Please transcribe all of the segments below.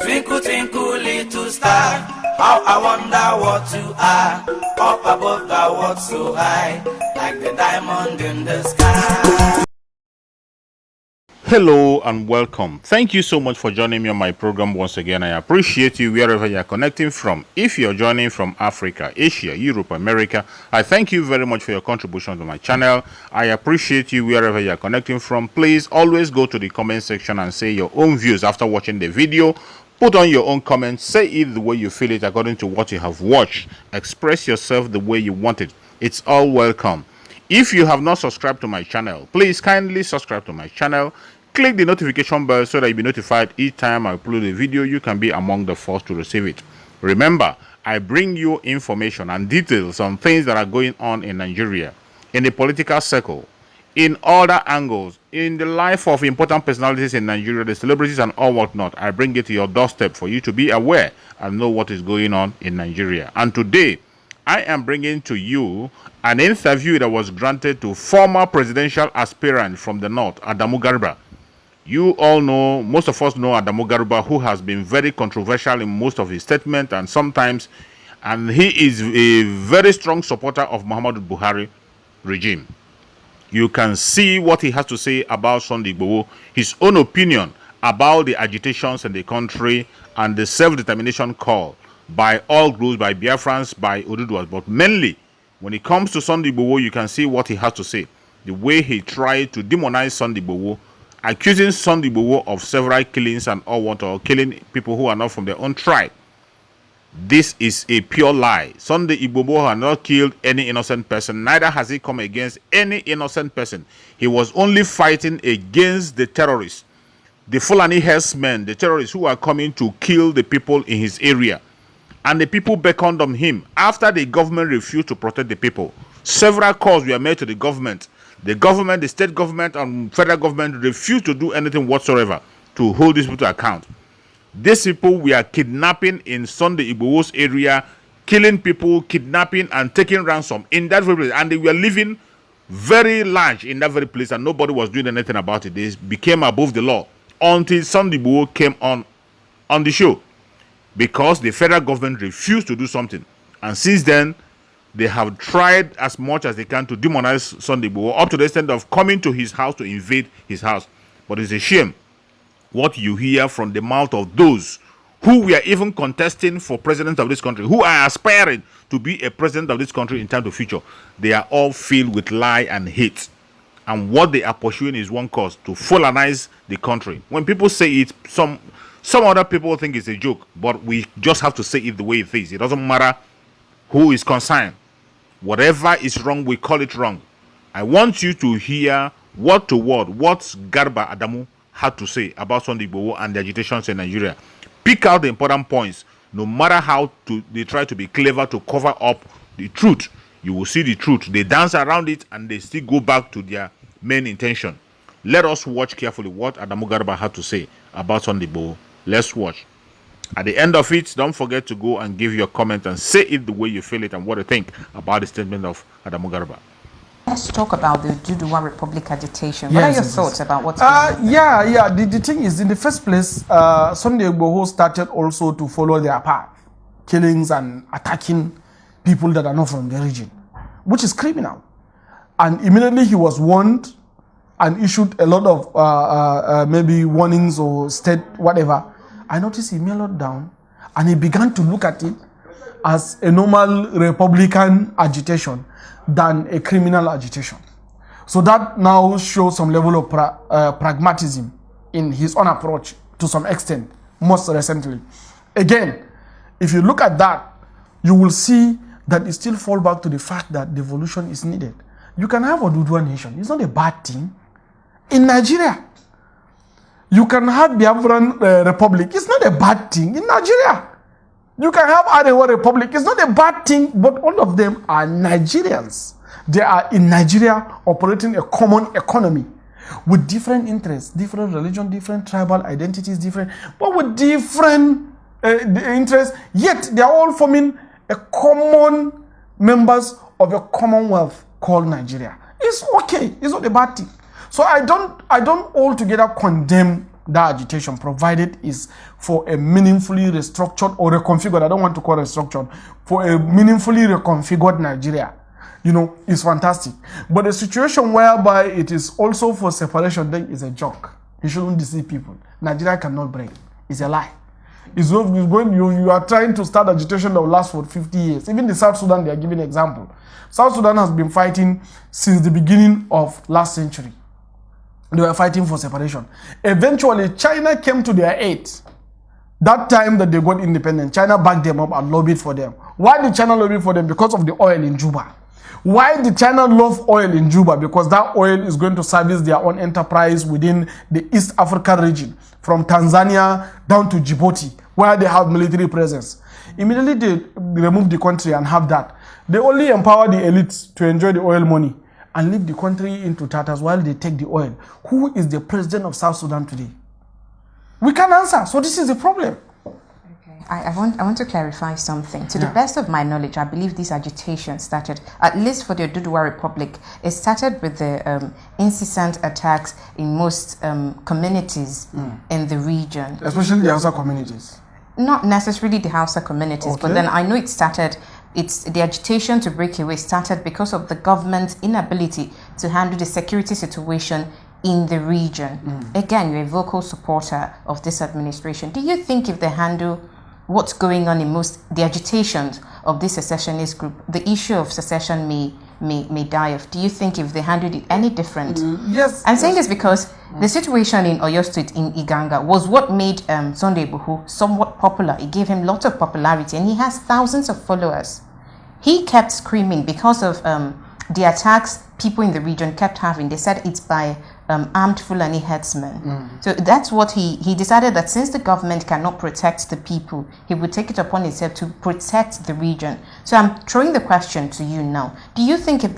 Twinkle, twinkle, little star, how I wonder what you are. Up above the world so high, like the diamond in the sky. Hello and welcome. Thank you so much for joining me on my program once again. I appreciate you wherever you are connecting from. If you're joining from Africa, Asia, Europe, America, I thank you very much for your contribution to my channel. I appreciate you wherever you are connecting from. Please always go to the comment section and say your own views after watching the video. Put on your own comments. Say it the way you feel it according to what you have watched. Express yourself the way you want it. It's all welcome. If you have not subscribed to my channel, please kindly subscribe to my channel. Click the notification bell so that you'll be notified each time I upload a video. You can be among the first to receive it. Remember, I bring you information and details on things that are going on in Nigeria, in the political circle, in other angles, in the life of important personalities in Nigeria, the celebrities and all whatnot. I bring it to your doorstep for you to be aware and know what is going on in Nigeria. And today, I am bringing to you an interview that was granted to former presidential aspirant from the north, Adamu Garba. You all know, most of us know Adamu Garba, who has been very controversial in most of his statements and sometimes, and he is a very strong supporter of Muhammadu Buhari regime. You can see what he has to say about Sunday Igboho, his own opinion about the agitations in the country and the self-determination call by all groups, by Biafrans, by Oduduwas. But mainly, when it comes to Sunday Igboho, you can see what he has to say. The way he tried to demonize Sunday Igboho, accusing Sunday Igboho of several killings and all what, or killing people who are not from their own tribe. This is a pure lie. Sunday Igboho has not killed any innocent person. Neither has he come against any innocent person. He was only fighting against the terrorists, the Fulani herdsmen, the terrorists who are coming to kill the people in his area. And the people beckoned on him after the government refused to protect the people. Several calls were made to the government. The government, the state government and federal government refused to do anything whatsoever to hold these people to account. These people were kidnapping in Sunday Igboho's area, killing people, kidnapping and taking ransom in that very place. And they were living very large in that very place and nobody was doing anything about it. They became above the law until Sunday Igboho came on the show because the federal government refused to do something. And since then, they have tried as much as they can to demonize Sunday Igboho up to the extent of coming to his house to invade his house. But it's a shame what you hear from the mouth of those who were even contesting for president of this country, who are aspiring to be a president of this country in time to future. They are all filled with lie and hate. And what they are pursuing is one cause, to Fulanize the country. When people say it, some other people think it's a joke, but we just have to say it the way it is. It doesn't matter who is concerned. Whatever is wrong, we call it wrong. I want you to hear word to word what Garba Adamu had to say about Sunday Igboho and the agitations in Nigeria. Pick out the important points. No matter how they try to be clever to cover up the truth, you will see the truth. They dance around it and they still go back to their main intention. Let us watch carefully what Adamu Garba had to say about Sunday Igboho. Let's watch. At the end of it, don't forget to go and give your comment and say it the way you feel it and what you think about the statement of Adamu Garba. Let's talk about the Duduwa Republic agitation. What are your thoughts about what's going on? The thing is, in the first place, Sunday Igboho started also to follow their path, killings and attacking people that are not from the region, which is criminal. And immediately he was warned and issued a lot of maybe warnings or state whatever. I noticed he mellowed down and he began to look at it as a normal Republican agitation than a criminal agitation. So that now shows some level of pragmatism in his own approach to some extent, most recently. Again, if you look at that, you will see that it still falls back to the fact that devolution is needed. You can have a Duduwa nation. It's not a bad thing. In Nigeria, you can have Biafran Republic. It's not a bad thing. In Nigeria, you can have Arewa Republic. It's not a bad thing, but all of them are Nigerians. They are in Nigeria operating a common economy with different interests, different religion, different tribal identities, but with different interests. Yet they are all forming a common members of a commonwealth called Nigeria. It's okay. It's not a bad thing. So I don't altogether condemn that agitation, provided is for a meaningfully restructured or reconfigured, I don't want to call it restructured, for a meaningfully reconfigured Nigeria, is fantastic. But a situation whereby it is also for separation, then is a joke. You shouldn't deceive people. Nigeria cannot break. It's a lie. It's not going. You are trying to start agitation that will last for 50 years. Even the South Sudan, they are giving an example. South Sudan has been fighting since the beginning of last century. They were fighting for separation. Eventually, China came to their aid. That time that they got independent, China backed them up and lobbied for them. Why did China lobby for them? Because of the oil in Juba. Why did China love oil in Juba? Because that oil is going to service their own enterprise within the East African region, from Tanzania down to Djibouti, where they have military presence. Immediately they remove the country and have that. They only empower the elites to enjoy the oil money and leave the country into tatters while they take the oil. Who is the president of South Sudan today? We can't answer. So this is the problem. I want to clarify something. To the best of my knowledge, I believe this agitation started, at least for the Oduduwa Republic, it started with the incessant attacks in most communities in the region. Especially the Hausa communities. Not necessarily the Hausa communities, but then I know it started, the agitation to break away started because of the government's inability to handle the security situation in the region. Again, you're a vocal supporter of this administration. Do you think if they handle what's going on in the agitations of this secessionist group, the issue of secession may die off? Do you think if they handled it any different? Yes. I'm saying this because the situation in Oyo State in Iganga was what made Sunday Igboho somewhat popular. It gave him lots of popularity and he has thousands of followers. He kept screaming because of the attacks people in the region kept having. They said it's by armed Fulani herdsmen. So that's what he decided, that since the government cannot protect the people, he would take it upon himself to protect the region. So I'm throwing the question to you now. Do you think if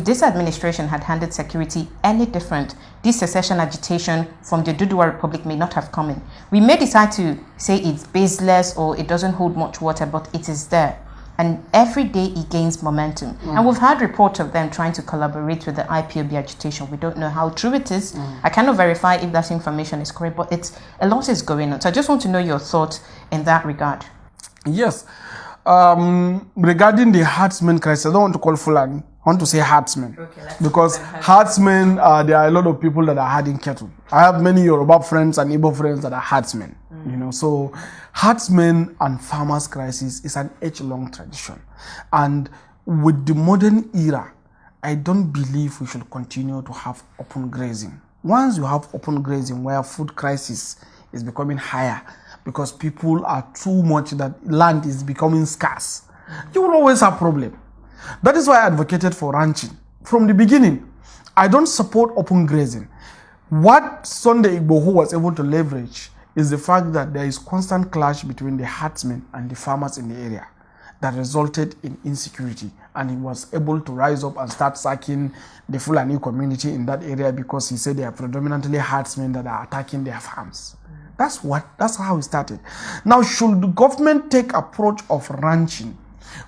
this administration had handled security any different, this secession agitation from the Oduduwa Republic may not have come in? We may decide to say it's baseless or it doesn't hold much water, but it is there. And every day it gains momentum. And we've had reports of them trying to collaborate with the IPOB agitation. We don't know how true it is. I cannot verify if that information is correct, but a lot is going on. So I just want to know your thoughts in that regard. Yes. Regarding the herdsmen crisis, I don't want to call Fulani. I want to say herdsmen. Okay, because herdsmen, there are a lot of people that are herding cattle. I have many Yoruba friends and Igbo friends that are herdsmen. So herdsmen and farmers crisis is an age-long tradition. And with the modern era, I don't believe we should continue to have open grazing. Once you have open grazing where food crisis is becoming higher because people are too much, that land is becoming scarce, you will always have problem. That is why I advocated for ranching. From the beginning, I don't support open grazing. What Sunday Igboho was able to leverage is the fact that there is constant clash between the herdsmen and the farmers in the area that resulted in insecurity. And he was able to rise up and start sacking the Fulani community in that area because he said they are predominantly herdsmen that are attacking their farms. That's how it started. Now, should the government take approach of ranching,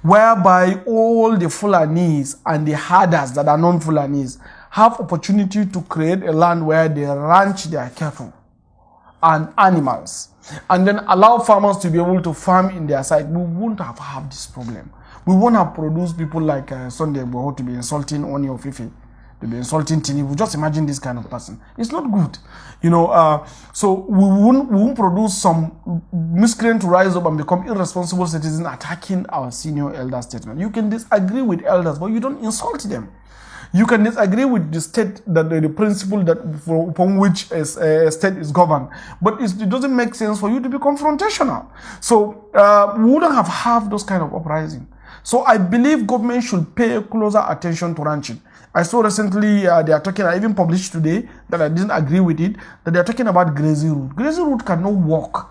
whereby all the Fulanis and the herders that are non-Fulanis have opportunity to create a land where they ranch their cattle and animals, and then allow farmers to be able to farm in their side, we won't have this problem. We won't have produced people like Sunday Igboho to be insulting Oni of Ife, to be insulting Tinubu. Just imagine this kind of person. It's not good. So we won't produce some miscreant to rise up and become irresponsible citizens attacking our senior elder statesmen. You can disagree with elders, but you don't insult them. You can disagree with the state, that the principle that upon which a state is governed, but it doesn't make sense for you to be confrontational. So we wouldn't have those kind of uprising. So I believe government should pay closer attention to ranching. I saw recently they are talking, I even published today that I didn't agree with it, that they are talking about grazing route. Grazing route cannot work.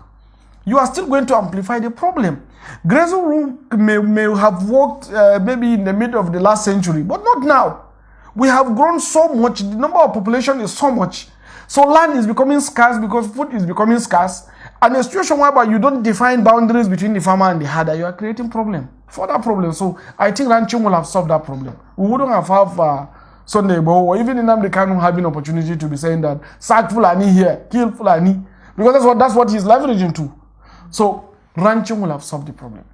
You are still going to amplify the problem. Grazing route may have worked maybe in the middle of the last century, but not now. We have grown so much, the number of population is so much. So land is becoming scarce because food is becoming scarce. And a situation whereby you don't define boundaries between the farmer and the herder, you are creating further problem. So I think ranching will have solved that problem. We wouldn't have Sunday Igboho, or even NNAMDI KANU having opportunity to be saying that sack Fulani here, kill Fulani, because that's what he's leveraging to. So ranching will have solved the problem.